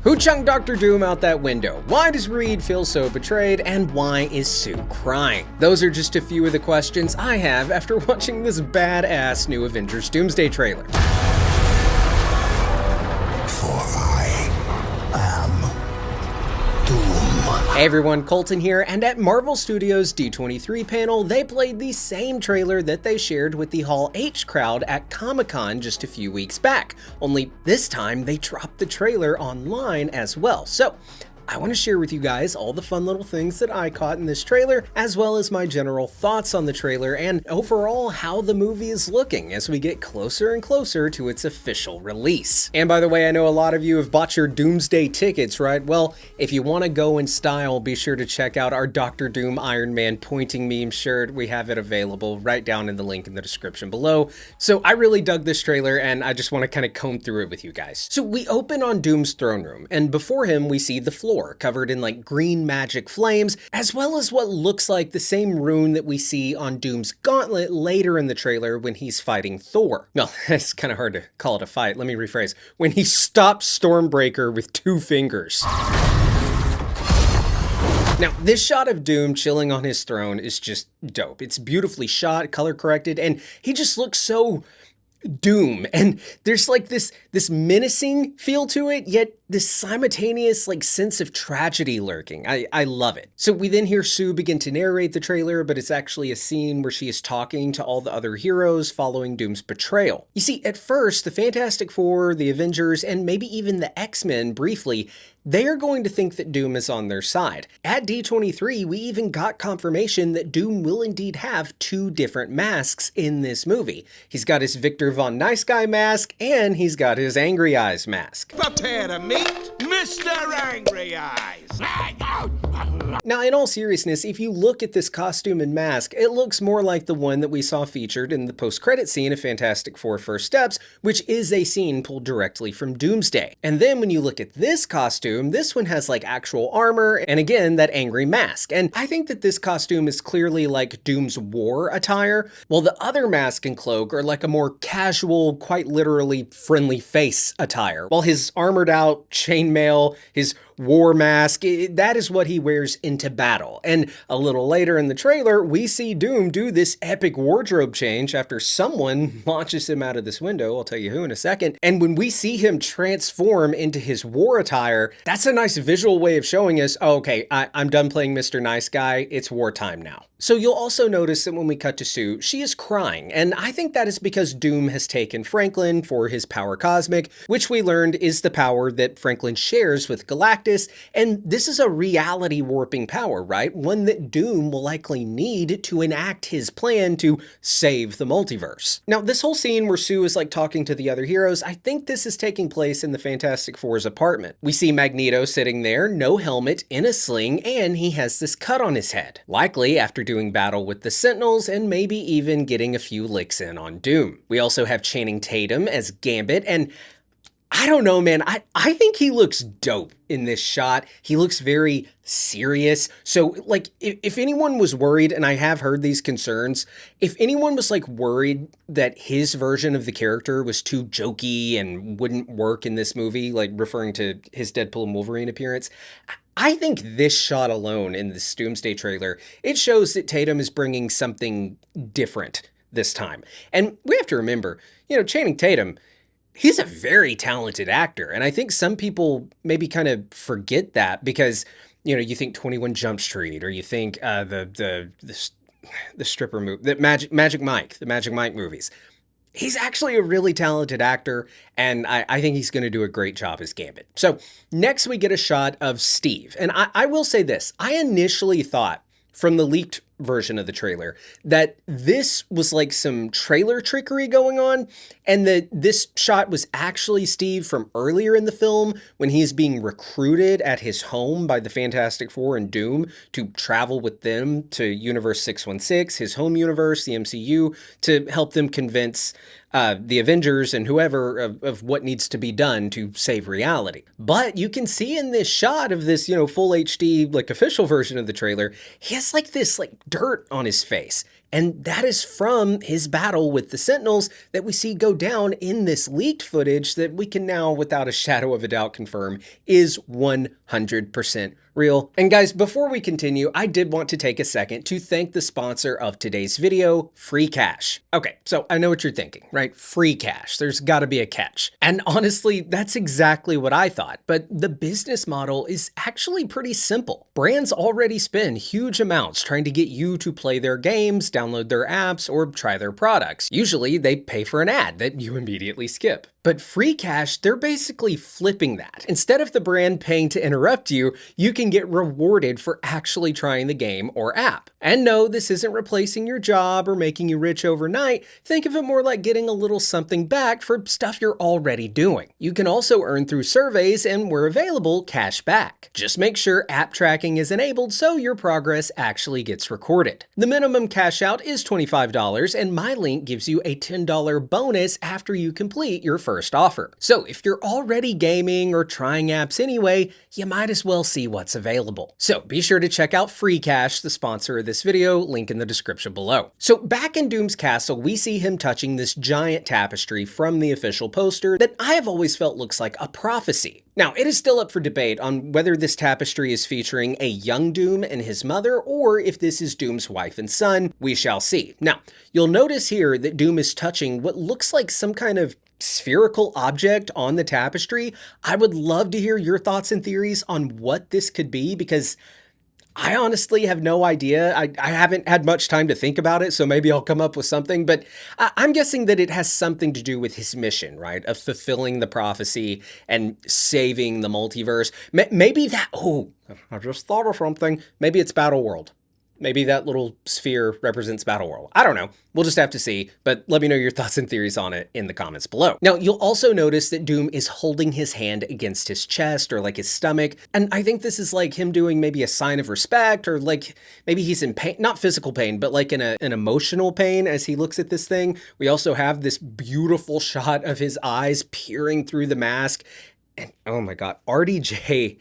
Who chunked Dr. Doom out that window? Why does Reed feel so betrayed? And why is Sue crying? Those are just a few of the questions I have after watching this badass new Avengers Doomsday trailer. For I am Doom. Hey everyone, Colton here, and at Marvel Studios' D23 panel, they played the same trailer that they shared with the Hall H crowd at Comic-Con just a few weeks back, only this time they dropped the trailer online as well. So, I want to share with you guys all the fun little things that I caught in this trailer, as well as my general thoughts on the trailer and overall how the movie is looking as we get closer and closer to its official release. And by the way, I know a lot of you have bought your Doomsday tickets, right? Well, if you want to go in style, be sure to check out our Dr. Doom Iron Man pointing meme shirt. We have it available right down in the link in the description below. So I really dug this trailer and I just want to kind of comb through it with you guys. So we open on Doom's throne room, and before him we see the floor covered in like green magic flames, as well as what looks like the same rune that we see on Doom's gauntlet later in the trailer when he's fighting Thor. Well, it's kind of hard to call it a fight. Let me rephrase. When he stops Stormbreaker with 2 fingers. Now, this shot of Doom chilling on his throne is just dope. It's beautifully shot, color corrected, and he just looks so Doom, and there's like this menacing feel to it, yet this simultaneous like sense of tragedy lurking. I love it. So we then hear Sue begin to narrate the trailer, but it's actually a scene where she is talking to all the other heroes following Doom's betrayal. You see, at first, the Fantastic Four, the Avengers, and maybe even the X-Men briefly, they are going to think that Doom is on their side. At D23, we even got confirmation that Doom will indeed have 2 different masks in this movie. He's got his Victor Von Nice Guy mask, and he's got his Angry Eyes mask. Prepare to meet Mr. Angry Eyes. Now, in all seriousness, if you look at this costume and mask, it looks more like the one that we saw featured in the post-credit scene of Fantastic Four First Steps, which is a scene pulled directly from Doomsday. And then when you look at this costume, this one has like actual armor, and again, that angry mask. And I think that this costume is clearly like Doom's war attire, while the other mask and cloak are like a more casual, quite literally friendly face attire. While his armored out chainmail, his war mask, that is what he wears into battle. And a little later in the trailer, we see Doom do this epic wardrobe change after someone launches him out of this window. I'll tell you who in a second. And when we see him transform into his war attire, that's a nice visual way of showing us, oh, okay, I'm done playing Mr. Nice Guy. It's wartime now. So you'll also notice that when we cut to Sue, she is crying, and I think that is because Doom has taken Franklin for his power cosmic, which we learned is the power that Franklin shares with Galactus, and this is a reality warping power, right? One that Doom will likely need to enact his plan to save the multiverse. Now, this whole scene where Sue is like talking to the other heroes, I think this is taking place in the Fantastic Four's apartment. We see Magneto sitting there, no helmet, in a sling, and he has this cut on his head, likely after doing battle with the Sentinels and maybe even getting a few licks in on Doom. We also have Channing Tatum as Gambit, and I don't know, man, I think he looks dope in this shot. He looks very serious. So like if anyone was worried, and I have heard these concerns, if anyone was like worried that his version of the character was too jokey and wouldn't work in this movie, like referring to his Deadpool and Wolverine appearance, I think this shot alone in this Doomsday trailer, it shows that Tatum is bringing something different this time. And we have to remember, you know, Channing Tatum, he's a very talented actor. And I think some people maybe kind of forget that because, you know, you think 21 Jump Street, or you think the stripper movie, the Magic Mike movies. He's actually a really talented actor, and I think he's going to do a great job as Gambit. So next we get a shot of Steve. And I will say this, I initially thought from the leaked version of the trailer that this was like some trailer trickery going on, and that this shot was actually Steve from earlier in the film when he's being recruited at his home by the Fantastic Four and Doom to travel with them to Universe 616, his home universe, the MCU, to help them convince the Avengers and whoever of what needs to be done to save reality. But you can see in this shot of this, you know, full HD, like official version of the trailer, he has like this like dirt on his face. and that is from his battle with the Sentinels that we see go down in this leaked footage that we can now, without a shadow of a doubt, confirm is 100% real. And guys, before we continue, I did want to take a second to thank the sponsor of today's video, Free Cash. Okay, so I know what you're thinking, right? Free cash. There's got to be a catch. And honestly, that's exactly what I thought. But the business model is actually pretty simple. Brands already spend huge amounts trying to get you to play their games, download their apps, or try their products. Usually they pay for an ad that you immediately skip. But Free Cash, they're basically flipping that. Instead of the brand paying to interrupt you, you can get rewarded for actually trying the game or app. And no, this isn't replacing your job or making you rich overnight. Think of it more like getting a little something back for stuff you're already doing. You can also earn through surveys and, where available, cash back. Just make sure app tracking is enabled so your progress actually gets recorded. The minimum cash out is $25, and my link gives you a $10 bonus after you complete your first offer. So if you're already gaming or trying apps anyway, you might as well see what's available. So be sure to check out Free Cash, the sponsor of this video, link in the description below. So back in Doom's castle, we see him touching this giant tapestry from the official poster that I have always felt looks like a prophecy. Now, it is still up for debate on whether this tapestry is featuring a young Doom and his mother, or if this is Doom's wife and son. We shall see. Now, you'll notice here that Doom is touching what looks like some kind of spherical object on the tapestry. I would love to hear your thoughts and theories on what this could be, because I honestly have no idea. I haven't had much time to think about it, so maybe I'll come up with something, but I'm guessing that it has something to do with his mission, right? Of fulfilling the prophecy and saving the multiverse. Maybe that, oh, I just thought of something. Maybe it's Battle World. Maybe that little sphere represents Battle World. I don't know. We'll just have to see, but let me know your thoughts and theories on it in the comments below. Now, you'll also notice that Doom is holding his hand against his chest or like his stomach, and I think this is like him doing maybe a sign of respect, or like maybe he's in pain, not physical pain, but like in an emotional pain as he looks at this thing. We also have this beautiful shot of his eyes peering through the mask, and oh my God, RDJ,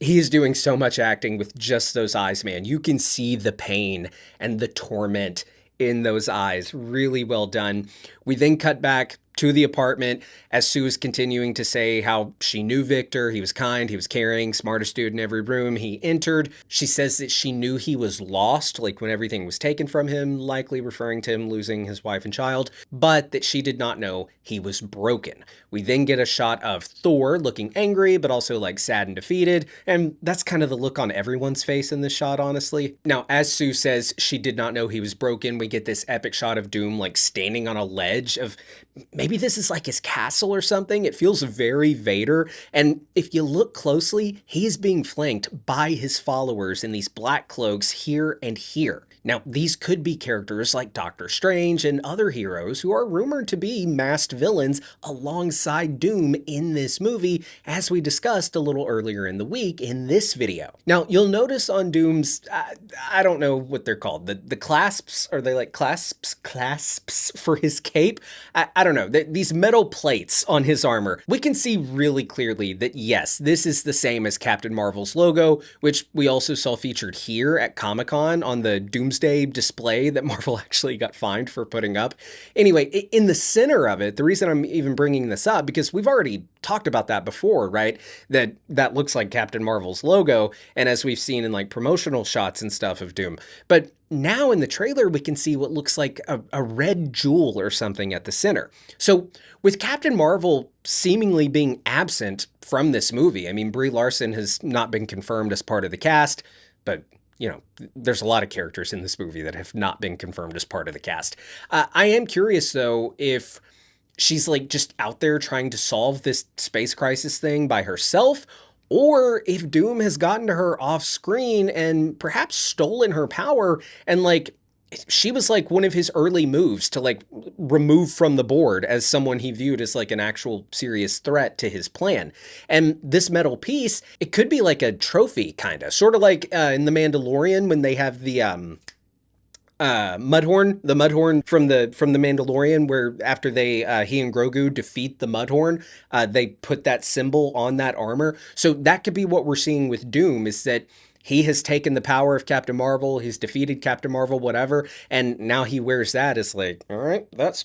he is doing so much acting with just those eyes, man. You can see the pain and the torment in those eyes. Really well done. We then cut back to the apartment as Sue is continuing to say how she knew Victor. He was kind, he was caring, smartest dude in every room he entered. She says that she knew he was lost, like when everything was taken from him, likely referring to him losing his wife and child, but that she did not know he was broken. We then get a shot of Thor looking angry, but also like sad and defeated. And that's kind of the look on everyone's face in this shot, honestly. Now, as Sue says she did not know he was broken, we get this epic shot of Doom like standing on a ledge of, maybe this is like his castle or something. It feels very Vader. And if you look closely, he is being flanked by his followers in these black cloaks here and here. Now, these could be characters like Doctor Strange and other heroes who are rumored to be masked villains alongside Doom in this movie, as we discussed a little earlier in the week in this video. Now, you'll notice on Doom's, I don't know what they're called, the clasps, are they like clasps for his cape? I don't know, these metal plates on his armor. We can see really clearly that yes, this is the same as Captain Marvel's logo, which we also saw featured here at Comic-Con on the Doomsday display that Marvel actually got fined for putting up. Anyway, in the center of it, the reason I'm even bringing this up, because we've already talked about that before, right? That looks like Captain Marvel's logo, and as we've seen in like promotional shots and stuff of Doom. But now in the trailer, we can see what looks like a red jewel or something at the center. So with Captain Marvel seemingly being absent from this movie, I mean, Brie Larson has not been confirmed as part of the cast, but you know, there's a lot of characters in this movie that have not been confirmed as part of the cast. I am curious though, if she's like just out there trying to solve this space crisis thing by herself, or if Doom has gotten to her off screen and perhaps stolen her power, and like she was like one of his early moves to like remove from the board as someone he viewed as like an actual serious threat to his plan. And this metal piece, it could be like a trophy, kind of, sort of like in The Mandalorian when they have the Mudhorn from the Mandalorian, where after they he and Grogu defeat the Mudhorn, they put that symbol on that armor. So that could be what we're seeing with Doom, is that he has taken the power of Captain Marvel, he's defeated Captain Marvel, whatever, and now he wears that as like, all right, that's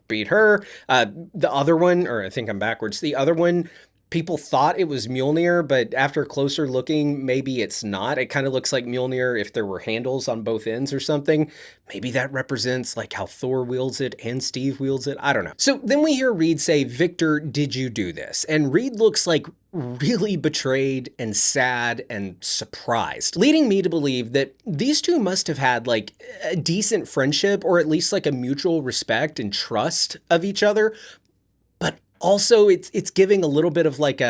beat her. The other one, or I think I'm backwards, the other one, people thought it was Mjolnir, but after closer looking, maybe it's not. It kind of looks like Mjolnir if there were handles on both ends or something. Maybe that represents like how Thor wields it and Steve wields it. I don't know. So then we hear Reed say, Victor, did you do this? And Reed looks like really betrayed and sad and surprised, leading me to believe that these two must have had like a decent friendship, or at least like a mutual respect and trust of each other. Also, it's giving a little bit of like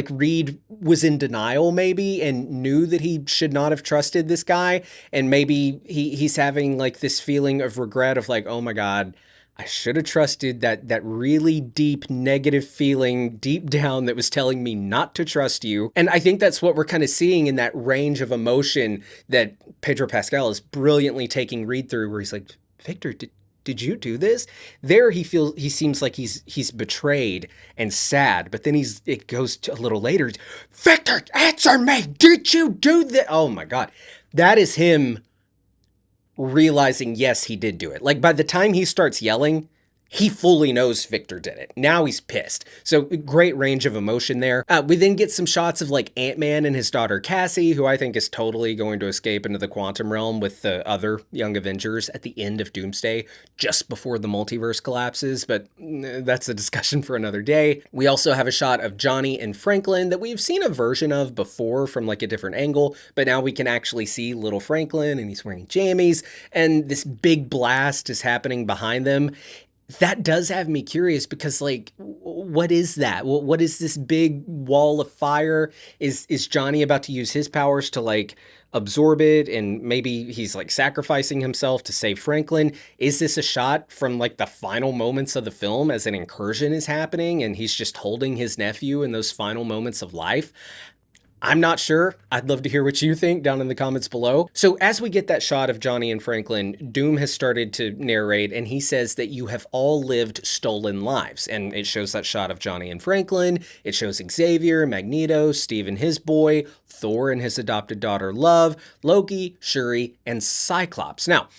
Reed was in denial maybe and knew that he should not have trusted this guy. And maybe he's having like this feeling of regret of like, oh my God, I should have trusted that really deep negative feeling deep down that was telling me not to trust you. And I think that's what we're kind of seeing in that range of emotion that Pedro Pascal is brilliantly taking Reed through, where he's like, Victor, did you do this? There he seems like he's betrayed and sad, but then it goes to a little later. Victor, answer me. Did you do this? Oh my God. That is him realizing, yes, he did do it. Like by the time he starts yelling, he fully knows Victor did it. Now he's pissed. So great range of emotion there. We then get some shots of like Ant-Man and his daughter Cassie, who I think is totally going to escape into the quantum realm with the other young Avengers at the end of Doomsday, just before the multiverse collapses, but that's a discussion for another day. We also have a shot of Johnny and Franklin that we've seen a version of before from like a different angle, but now we can actually see little Franklin and he's wearing jammies and this big blast is happening behind them. That does have me curious because, like, what is that? What is this big wall of fire? Is Johnny about to use his powers to, like, absorb it? And maybe he's, like, sacrificing himself to save Franklin? Is this a shot from, like, the final moments of the film as an incursion is happening and he's just holding his nephew in those final moments of life? I'm not sure. I'd love to hear what you think down in the comments below. So as we get that shot of Johnny and Franklin, Doom has started to narrate and he says that you have all lived stolen lives. And it shows that shot of Johnny and Franklin. It shows Xavier, Magneto, Steve and his boy, Thor and his adopted daughter Love, Loki, Shuri, and Cyclops. Now,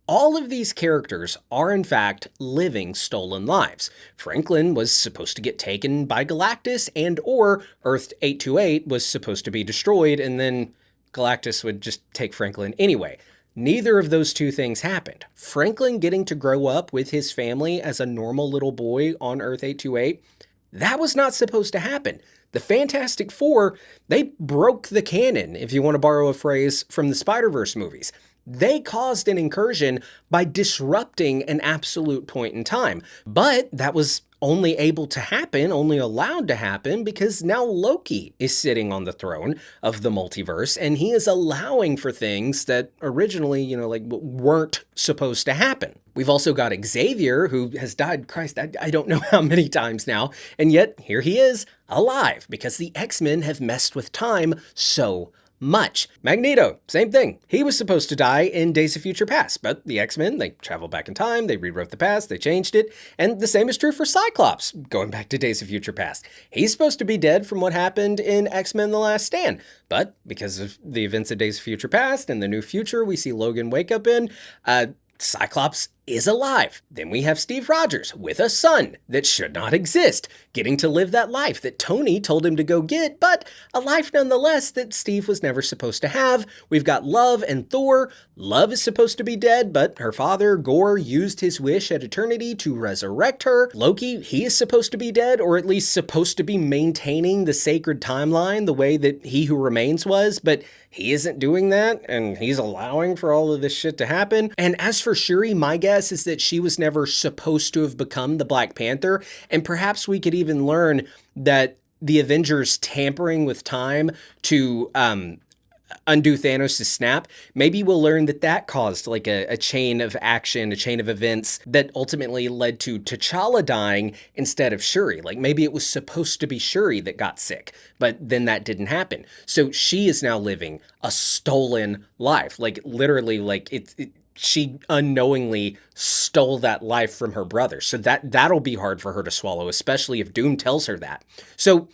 all of these characters are in fact living stolen lives. Franklin was supposed to get taken by Galactus and or Earth 828 was supposed to be destroyed and then Galactus would just take Franklin anyway. Neither of those two things happened. Franklin getting to grow up with his family as a normal little boy on Earth 828, that was not supposed to happen. The Fantastic Four, they broke the canon, if you want to borrow a phrase from the Spider-Verse movies. They caused an incursion by disrupting an absolute point in time. But that was only able to happen, only allowed to happen, because now Loki is sitting on the throne of the multiverse, and he is allowing for things that originally, like weren't supposed to happen. We've also got Xavier, who has died, Christ, I don't know how many times now, and yet here he is, alive, because the X-Men have messed with time so much. Magneto, same thing. He was supposed to die in Days of Future Past, but the X-Men, they traveled back in time, they rewrote the past, they changed it, and the same is true for Cyclops, going back to Days of Future Past. He's supposed to be dead from what happened in X-Men The Last Stand, but because of the events of Days of Future Past and the new future we see Logan wake up in, Cyclops is alive. Then we have Steve Rogers with a son that should not exist, getting to live that life that Tony told him to go get, but a life nonetheless that Steve was never supposed to have. We've got Love and Thor. Love is supposed to be dead, but her father, Gore, used his wish at eternity to resurrect her. Loki, he is supposed to be dead, or at least supposed to be maintaining the sacred timeline the way that He Who Remains was, but he isn't doing that, and he's allowing for all of this shit to happen. And as for Shuri, my guess is that she was never supposed to have become the Black Panther, and perhaps we could even learn that the Avengers tampering with time to undo Thanos' snap, maybe we'll learn that that caused like a chain of action, a chain of events that ultimately led to T'Challa dying instead of Shuri. Like maybe it was supposed to be Shuri that got sick, but then that didn't happen. So she is now living a stolen life. Like literally, like she unknowingly stole that life from her brother. So that'll be hard for her to swallow, especially if Doom tells her that. So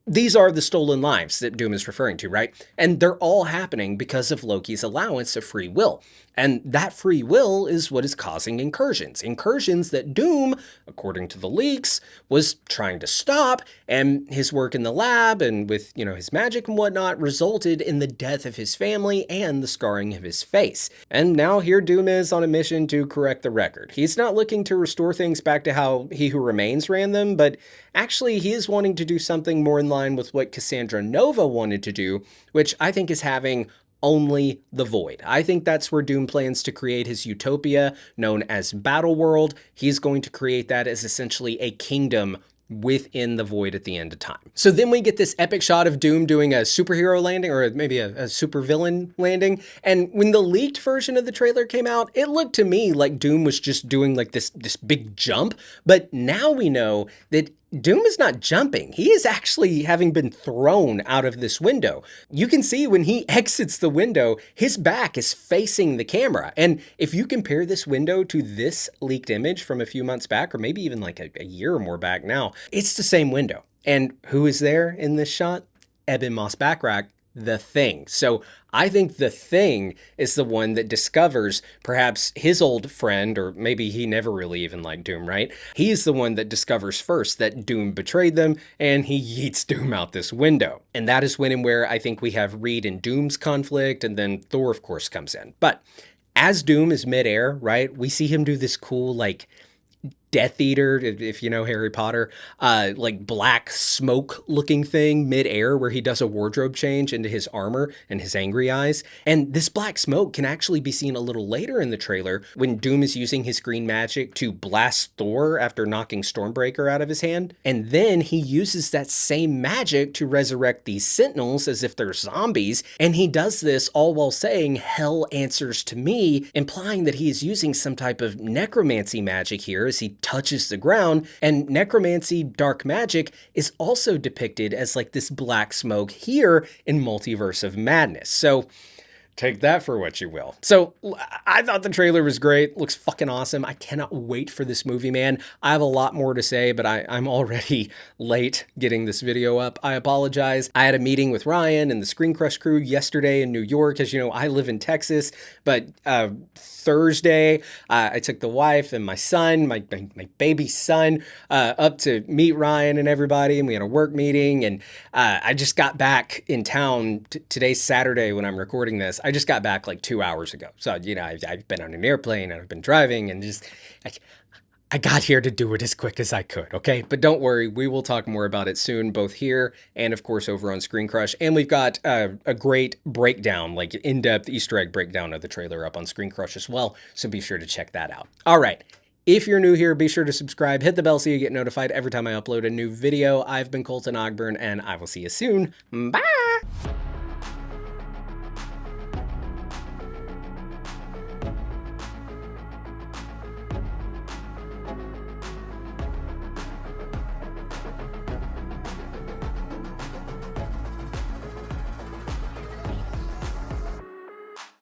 These are the stolen lives that Doom is referring to, right? And they're all happening because of Loki's allowance of free will. And that free will is what is causing incursions. Incursions that Doom, according to the leaks, was trying to stop, and his work in the lab and with, his magic and whatnot resulted in the death of his family and the scarring of his face. And now here Doom is on a mission to correct the record. He's not looking to restore things back to how He Who Remains ran them, but actually he is wanting to do something more in line with what Cassandra Nova wanted to do, which I think is having only the void. I think that's where Doom plans to create his utopia known as Battleworld. He's going to create that as essentially a kingdom within the void at the end of time. So then we get this epic shot of Doom doing a superhero landing, or maybe a supervillain landing. And when the leaked version of the trailer came out, it looked to me like Doom was just doing like this big jump. But now we know that Doom is not jumping. He is actually having been thrown out of this window. You can see when he exits the window, his back is facing the camera. And if you compare this window to this leaked image from a few months back, or maybe even like a year or more back now, it's the same window. And who is there in this shot? Ebon Moss-Backrack, the Thing. So I think the Thing is the one that discovers perhaps his old friend, or maybe he never really even liked Doom, right? He's the one that discovers first that Doom betrayed them, and he yeets Doom out this window. And that is when and where I think we have Reed and Doom's conflict, and then Thor, of course, comes in. But as Doom is midair, right, we see him do this cool, like, Death Eater, if you know Harry Potter, like black smoke looking thing midair where he does a wardrobe change into his armor and his angry eyes. And this black smoke can actually be seen a little later in the trailer when Doom is using his green magic to blast Thor after knocking Stormbreaker out of his hand. And then he uses that same magic to resurrect these Sentinels as if they're zombies. And he does this all while saying, "Hell answers to me," implying that he is using some type of necromancy magic here as he touches the ground. And necromancy dark magic is also depicted as like this black smoke here in Multiverse of Madness. So take that for what you will. So I thought the trailer was great. Looks fucking awesome. I cannot wait for this movie, man. I have a lot more to say, but I'm already late getting this video up. I apologize. I had a meeting with Ryan and the Screen Crush crew yesterday in New York. As you know, I live in Texas, but Thursday, I took the wife and my son, my baby son, up to meet Ryan and everybody, and we had a work meeting, and I just got back in town. Today's Saturday when I'm recording this. I just got back like 2 hours ago. So, I've been on an airplane and I've been driving and just, I got here to do it as quick as I could, okay? But don't worry, we will talk more about it soon, both here and of course over on Screen Crush. And we've got a great breakdown, like in-depth Easter egg breakdown of the trailer up on Screen Crush as well. So be sure to check that out. All right. If you're new here, be sure to subscribe, hit the bell so you get notified every time I upload a new video. I've been Colton Ogburn, and I will see you soon. Bye!